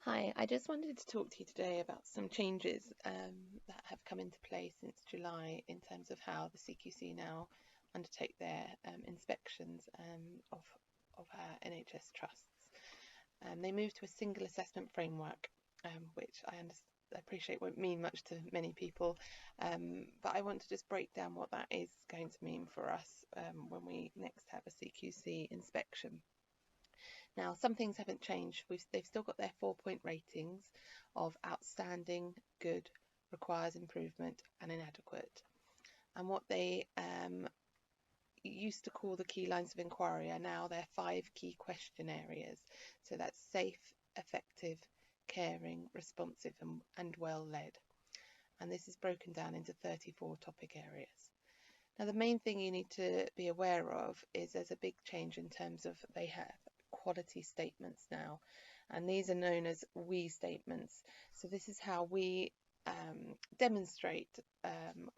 Hi, I just wanted to talk to you today about some changes that have come into play since July in terms of how the CQC now undertake their inspections of our NHS trusts. They moved to a single assessment framework, which I appreciate won't mean much to many people, but I want to just break down what that is going to mean for us when we next have a CQC inspection. Now, some things haven't changed. They've still got their 4-point ratings of outstanding, good, requires improvement, and inadequate. And what they used to call the key lines of inquiry are now their 5 key question areas. So that's safe, effective, caring, responsive, and well led. And this is broken down into 34 topic areas. Now, the main thing you need to be aware of is there's a big change in terms of they have quality statements now, and these are known as we statements. So this is how we demonstrate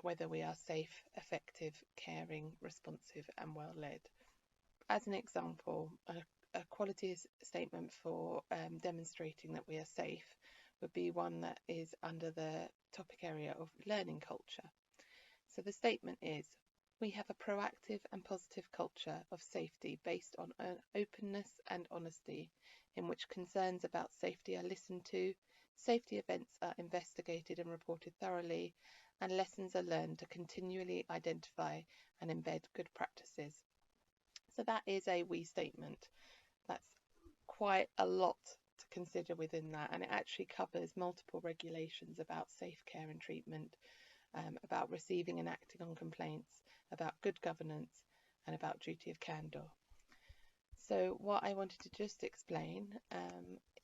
whether we are safe, effective, caring, responsive, and well led. As an example, a quality statement for demonstrating that we are safe would be one that is under the topic area of learning culture. So the statement is, we have a proactive and positive culture of safety based on openness and honesty, in which concerns about safety are listened to, safety events are investigated and reported thoroughly, and lessons are learned to continually identify and embed good practices. So that is a we statement. That's quite a lot to consider within that, and it actually covers multiple regulations about safe care and treatment, about receiving and acting on complaints, about good governance, and about duty of candour. So what I wanted to just explain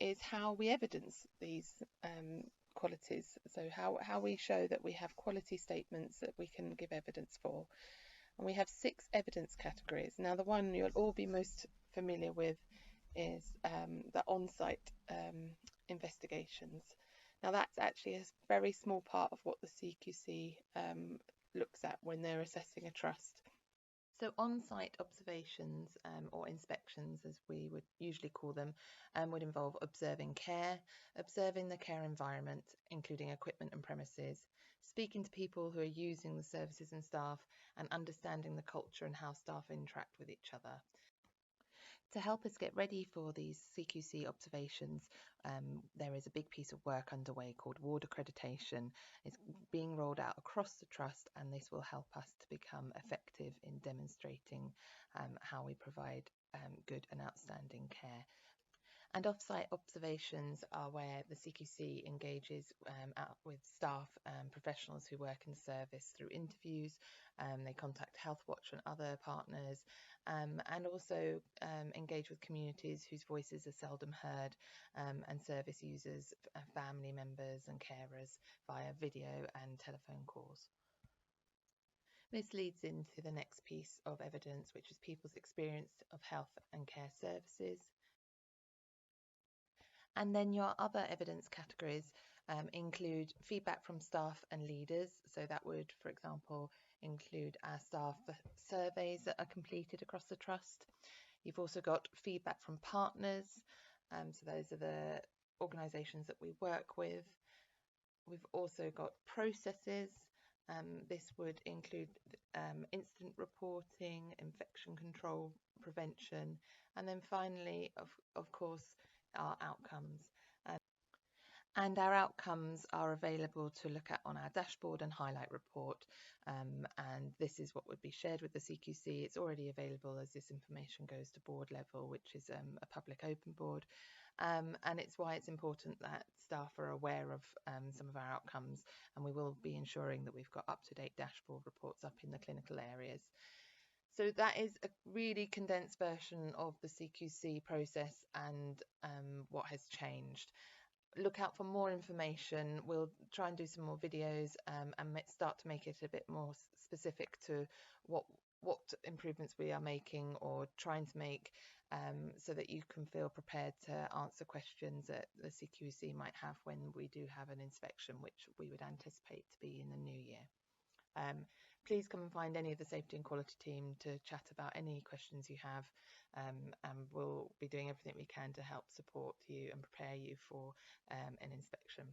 is how we evidence these qualities. So how we show that we have quality statements that we can give evidence for. And we have 6 evidence categories. Now, the one you'll all be most familiar with is the on-site investigations. Now, that's actually a very small part of what the CQC looks at when they're assessing a trust. So on-site observations or inspections, as we would usually call them, would involve observing care, observing the care environment, including equipment and premises, speaking to people who are using the services and staff, and understanding the culture and how staff interact with each other. To help us get ready for these CQC observations, there is a big piece of work underway called ward accreditation. It's being rolled out across the trust, and this will help us to become effective in demonstrating how we provide good and outstanding care. And off-site observations are where the CQC engages out with staff and professionals who work in the service through interviews. They contact Healthwatch and other partners, and also engage with communities whose voices are seldom heard, and service users, family members and carers via video and telephone calls. This leads into the next piece of evidence, which is people's experience of health and care services. And then your other evidence categories include feedback from staff and leaders. So that would, for example, include our staff surveys that are completed across the trust. You've also got feedback from partners. So those are the organisations that we work with. We've also got processes. This would include incident reporting, infection control, prevention, and then finally, of course, our outcomes. And our outcomes are available to look at on our dashboard and highlight report. And this is what would be shared with the CQC. It's already available as this information goes to board level, which is a public open board. And it's why it's important that staff are aware of some of our outcomes, and we will be ensuring that we've got up-to-date dashboard reports up in the clinical areas. So that is a really condensed version of the CQC process and what has changed. Look out for more information. We'll try and do some more videos and start to make it a bit more specific to what improvements we are making or trying to make, so that you can feel prepared to answer questions that the CQC might have when we do have an inspection, which we would anticipate to be in the new year. Please come and find any of the Safety and Quality team to chat about any questions you have, and we'll be doing everything we can to help support you and prepare you for an inspection.